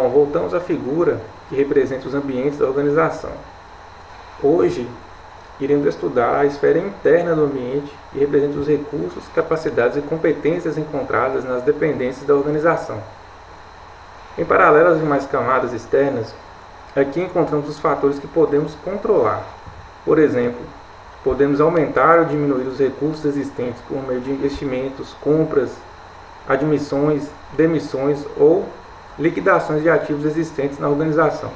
Bom, voltamos à figura que representa os ambientes da organização. Hoje, iremos estudar a esfera interna do ambiente, que representa os recursos, capacidades e competências encontradas nas dependências da organização. Em paralelo às demais camadas externas, aqui encontramos os fatores que podemos controlar. Por exemplo, podemos aumentar ou diminuir os recursos existentes por meio de investimentos, compras, admissões, demissões ou liquidações de ativos existentes na organização.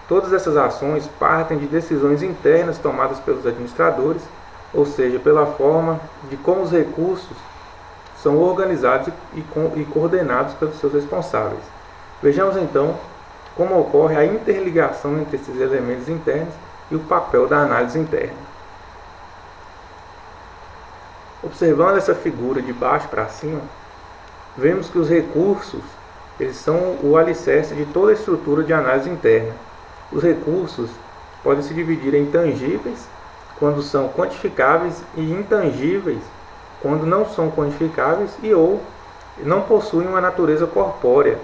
Todas essas ações partem de decisões internas tomadas pelos administradores, ou seja, pela forma de como os recursos são organizados e coordenados pelos seus responsáveis. Vejamos então como ocorre a interligação entre esses elementos internos e o papel da análise interna. Observando essa figura de baixo para cima, vemos que os recursos eles são o alicerce de toda a estrutura de análise interna. Os recursos podem se dividir em tangíveis, quando são quantificáveis, e intangíveis, quando não são quantificáveis e ou não possuem uma natureza corpórea.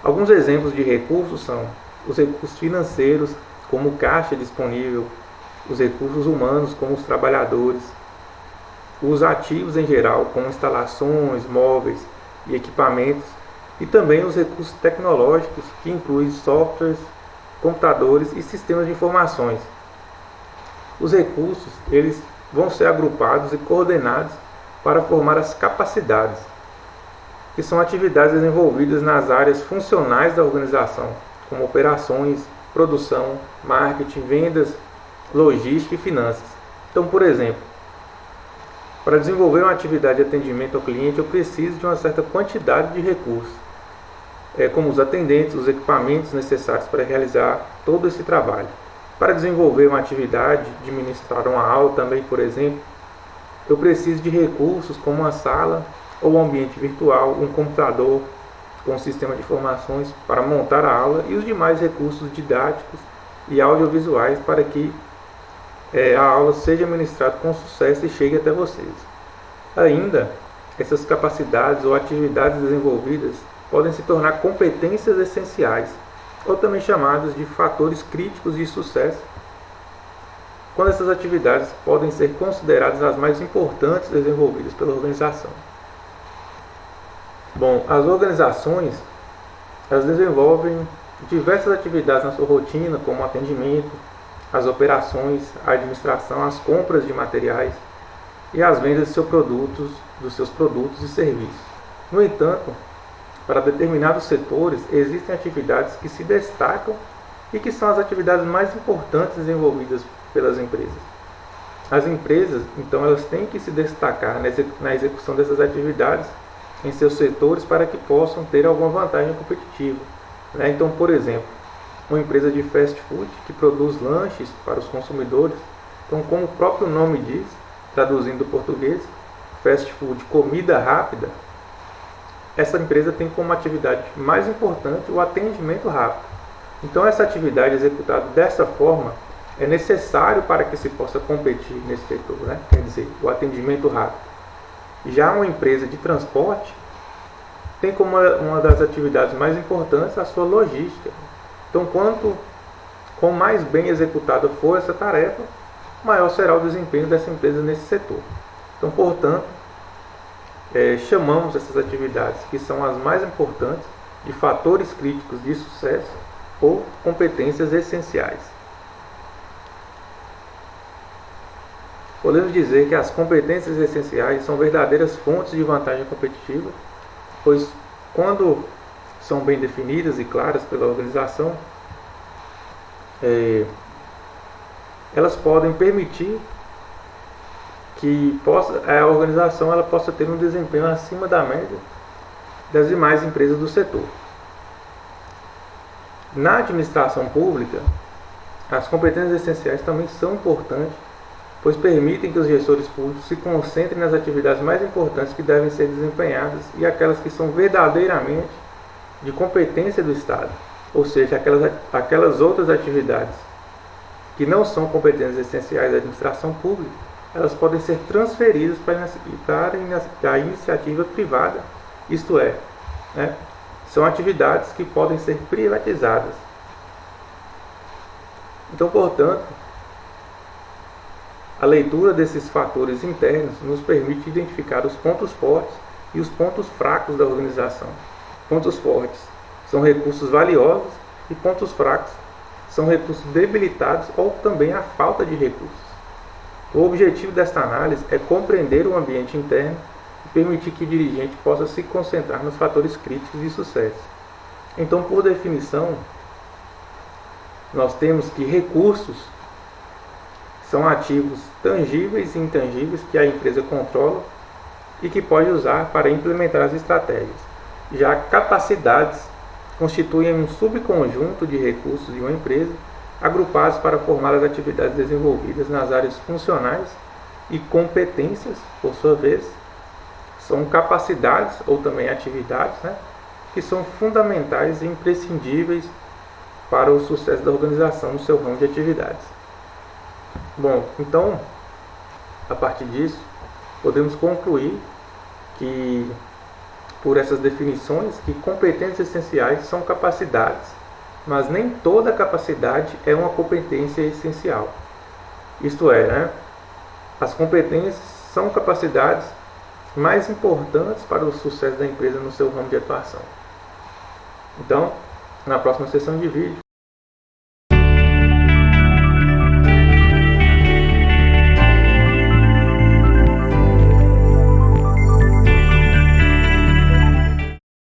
Alguns exemplos de recursos são os recursos financeiros, como caixa disponível, os recursos humanos, como os trabalhadores, os ativos em geral, como instalações, móveis e equipamentos, e também os recursos tecnológicos, que incluem softwares, computadores e sistemas de informações. Os recursos eles vão ser agrupados e coordenados para formar as capacidades, que são atividades desenvolvidas nas áreas funcionais da organização, como operações, produção, marketing, vendas, logística e finanças. Então, por exemplo, para desenvolver uma atividade de atendimento ao cliente, eu preciso de uma certa quantidade de recursos, como os atendentes, os equipamentos necessários para realizar todo esse trabalho. Para desenvolver uma atividade, de ministrar uma aula também, por exemplo, eu preciso de recursos como uma sala ou um ambiente virtual, um computador com um sistema de informações para montar a aula e os demais recursos didáticos e audiovisuais para que a aula seja ministrada com sucesso e chegue até vocês. Ainda, essas capacidades ou atividades desenvolvidas podem se tornar competências essenciais, ou também chamadas de fatores críticos de sucesso, quando essas atividades podem ser consideradas as mais importantes desenvolvidas pela organização. Bom, as organizações elas desenvolvem diversas atividades na sua rotina, como o atendimento, as operações, a administração, as compras de materiais e as vendas dos seus produtos e serviços. No entanto, para determinados setores, existem atividades que se destacam e que são as atividades mais importantes desenvolvidas pelas empresas. As empresas, então, elas têm que se destacar na execução dessas atividades em seus setores para que possam ter alguma vantagem competitiva. Então, por exemplo, uma empresa de fast food que produz lanches para os consumidores, então, como o próprio nome diz, traduzindo do português, fast food, comida rápida, essa empresa tem como atividade mais importante o atendimento rápido. Então, essa atividade executada dessa forma é necessário para que se possa competir nesse setor, quer dizer, o atendimento rápido. Já uma empresa de transporte tem como uma das atividades mais importantes a sua logística. Então, quanto mais bem executada for essa tarefa, maior será o desempenho dessa empresa nesse setor. Então, portanto, chamamos essas atividades, que são as mais importantes, de fatores críticos de sucesso ou competências essenciais. Podemos dizer que as competências essenciais são verdadeiras fontes de vantagem competitiva, pois quando são bem definidas e claras pela organização, elas podem permitir que a organização ela possa ter um desempenho acima da média das demais empresas do setor. Na administração pública, as competências essenciais também são importantes, pois permitem que os gestores públicos se concentrem nas atividades mais importantes que devem ser desempenhadas e aquelas que são verdadeiramente de competência do Estado, ou seja, aquelas outras atividades que não são competências essenciais da administração pública, elas podem ser transferidas para a iniciativa privada, isto é, são atividades que podem ser privatizadas. Então, portanto, a leitura desses fatores internos nos permite identificar os pontos fortes e os pontos fracos da organização. Pontos fortes são recursos valiosos e pontos fracos são recursos debilitados ou também a falta de recursos. O objetivo desta análise é compreender o ambiente interno e permitir que o dirigente possa se concentrar nos fatores críticos de sucesso. Então, por definição, nós temos que recursos são ativos tangíveis e intangíveis que a empresa controla e que pode usar para implementar as estratégias. Já capacidades constituem um subconjunto de recursos de uma empresa agrupados para formar as atividades desenvolvidas nas áreas funcionais, e competências, por sua vez, são capacidades ou também atividades, que são fundamentais e imprescindíveis para o sucesso da organização no seu ramo de atividades. Bom, então, a partir disso, podemos concluir que, por essas definições, que competências essenciais são capacidades, mas nem toda capacidade é uma competência essencial. Isto é, as competências são capacidades mais importantes para o sucesso da empresa no seu ramo de atuação. Então, na próxima sessão de vídeo,